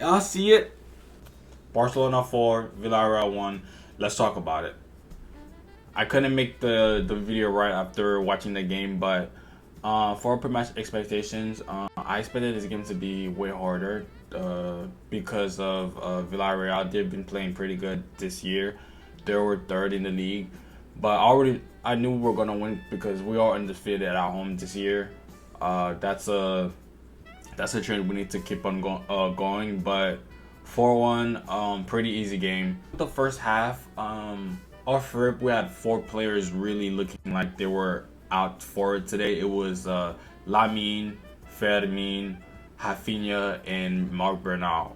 Y'all see it? Barcelona 4, Villareal 1. Let's talk about it. I couldn't make the video right after watching the game, but for pre-match expectations, I expected this game to be way harder because of Villareal. They've been playing pretty good this year. They were third in the league, but I knew we were gonna win because we are undefeated at our home this year. That's a trend we need to keep on going. But 4-1, pretty easy game. The first half, off rip, we had four players really looking like they were out for it today. It was Lamine, Fermin, Rafinha, and Marc Bernal.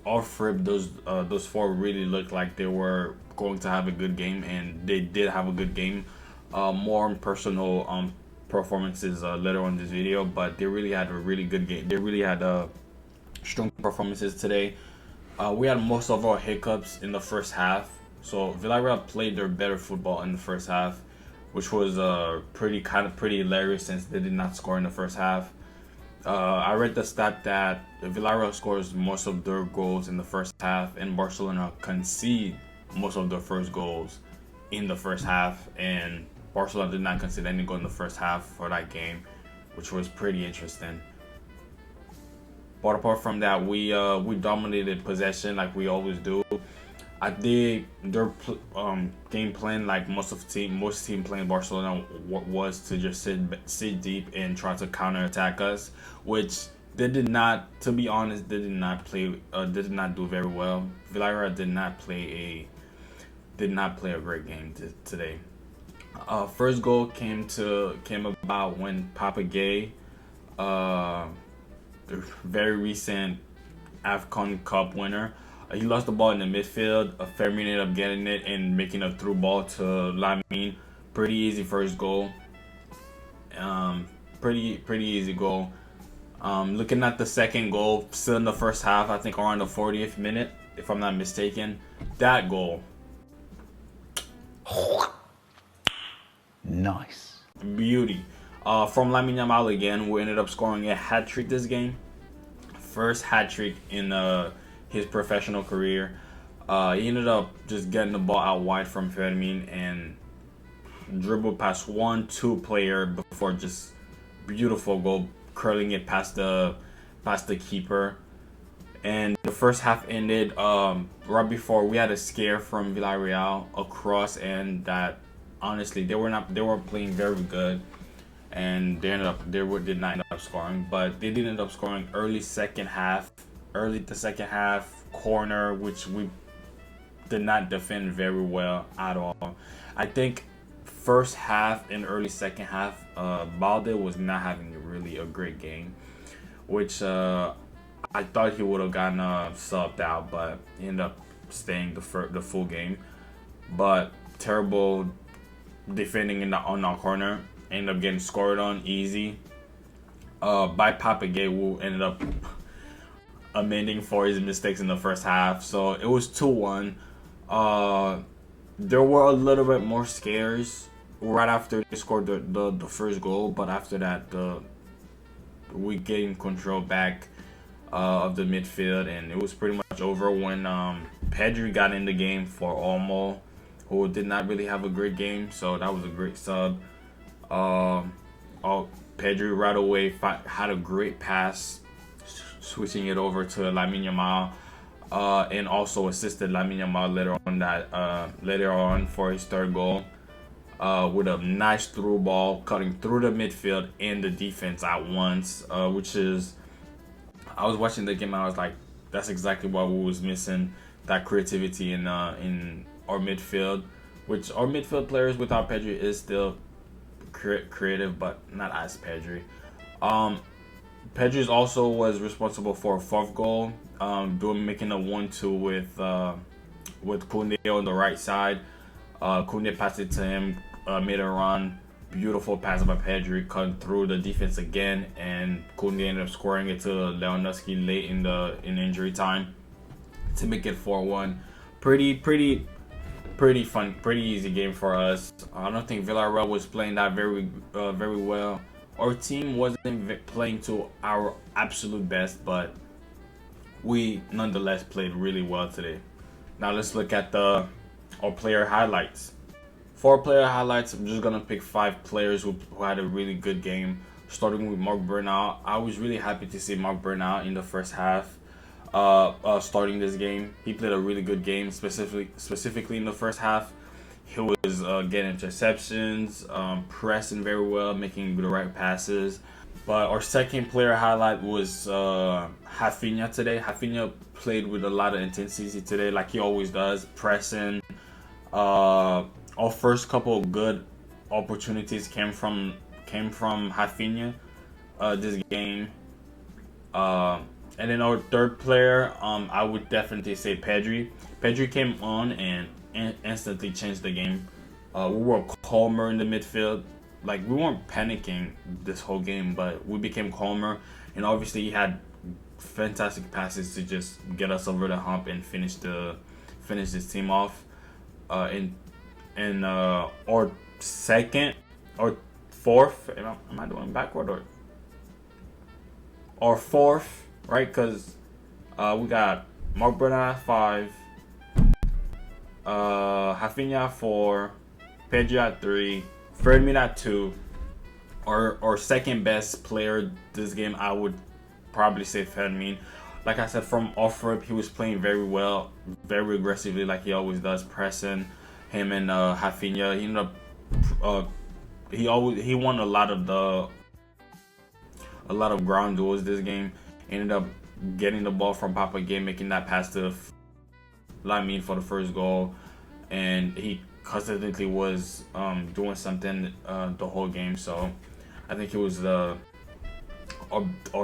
Off rip, those four really looked like they were going to have a good game, and they did have a good game. More on personal performances later on in this video, but they really had a really good game. They really had strong performances today. We had most of our hiccups in the first half, so Villareal played their better football in the first half, which was pretty hilarious since they did not score in the first half. I read the stat that Villareal scores most of their goals in the first half, and Barcelona concede most of their first goals in the first half, and Barcelona did not concede any goal in the first half for that game, which was pretty interesting. But apart from that, we dominated possession like we always do. I think their game plan, like most team playing Barcelona, was to just sit deep and try to counterattack us, which they did not. To be honest, they did not play. They did not do very well. Villareal did not play a great game today. First goal came about when Papa Gay, the very recent AFCON Cup winner, he lost the ball in the midfield. Fermin ended up getting it and making a through ball to Lamine. Pretty easy first goal. Pretty easy goal. Looking at the second goal, still in the first half, I think around the 40th minute, if I'm not mistaken. That goal. Nice. Beauty. From Lamine Yamal again, who ended up scoring a hat trick this game. First hat trick in his professional career. He ended up just getting the ball out wide from Fermin and dribbled past 1-2 player before just beautiful goal, curling it past the keeper. And the first half ended right before we had a scare from Villareal across, and that honestly they weren't playing very good, and did not end up scoring, but they did end up scoring early the second half corner, which we did not defend very well at all. I think first half and early second half, Balde was not having really a great game, which I thought he would have gotten subbed out, but he ended up staying the full game. But terrible defending on our corner. Ended up getting scored on easy by Papa Gay, who ended up amending for his mistakes in the first half. So it was 2-1. There were a little bit more scares right after they scored the first goal, but after that, we gained control back of the midfield, and it was pretty much over when Pedri got in the game for Olmo, who did not really have a great game. So that was a great sub. Pedri right away had a great pass, switching it over to Lamine Yamal, and also assisted Lamine Yamal later on for his third goal, with a nice through ball cutting through the midfield and the defense at once, which is, I was watching the game and I was like, that's exactly what we was missing, that creativity in our midfield, which our midfield players without Pedri is still creative, but not as Pedri. Pedri also was responsible for a fourth goal, making a 1-2 with Koundé on the right side. Koundé passed it to him, made a run, beautiful pass by Pedri, cutting through the defense again, and Koundé ended up scoring it to Lewandowski late in injury time to make it 4-1. Pretty fun, pretty easy game for us. I don't think Villareal was playing that very well. Our team wasn't playing to our absolute best, but we nonetheless played really well today. Now let's look at our player highlights. For player highlights, I'm just gonna pick 5 players who had a really good game. Starting with Mark Bernal, I was really happy to see Mark Bernal in the first half. Starting this game, he played a really good game, specifically in the first half. He was getting interceptions, pressing very well, making the right passes. But our second player highlight was Rafinha today. Rafinha played with a lot of intensity today, like he always does, pressing. Our first couple of good opportunities came from Rafinha this game. And then our third player, I would definitely say Pedri. Pedri came on and instantly changed the game. We were calmer in the midfield. Like, we weren't panicking this whole game, but we became calmer. And obviously, he had fantastic passes to just get us over the hump and finish this team off. In our second or fourth, am I doing backward or fourth, right? Because we got Mark Bernal at 5, Rafinha at 4, Pedri at 3, Ferdinand at 2. Our second best player this game, I would probably say Ferdinand. Like I said, from off rip, he was playing very well, very aggressively, like he always does, pressing. Him and Rafinha, he ended up he won a lot of ground duels this game. Ended up getting the ball from Papa Game, making that pass to Lamine for the first goal, and he consistently was doing something the whole game. So I think he was our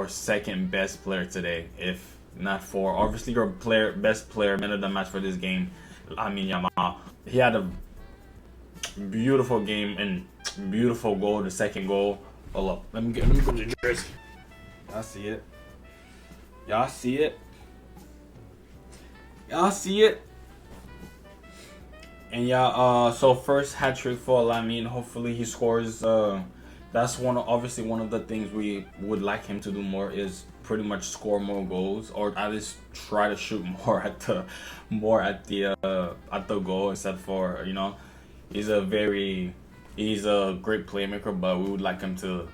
second best player today, if not for obviously your best player, man of the match for this game, Lamine Yamal. He had a beautiful game and beautiful goal. The second goal. Hold up. Let me go to the jersey. Y'all see it? Y'all see it? Y'all see it? And yeah, so first hat trick for Lamine. Hopefully he scores. That's obviously one of the things we would like him to do more, is pretty much score more goals, or at least try to shoot more at the goal, except for, he's a great playmaker, but we would like him to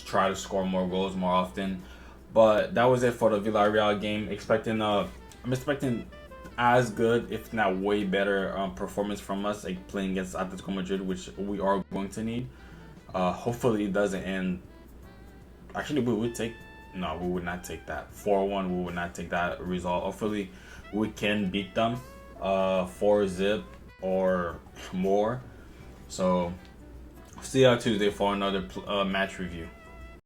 try to score more goals more often. But that was it for the Villareal game. I'm expecting as good, if not way better, performance from us, like playing against Atletico Madrid, which we are going to need. Hopefully it doesn't end. Actually, we would not take that 4-1. We would not take that result. Hopefully we can beat them 4-0 or more. So see you Tuesday for another match review.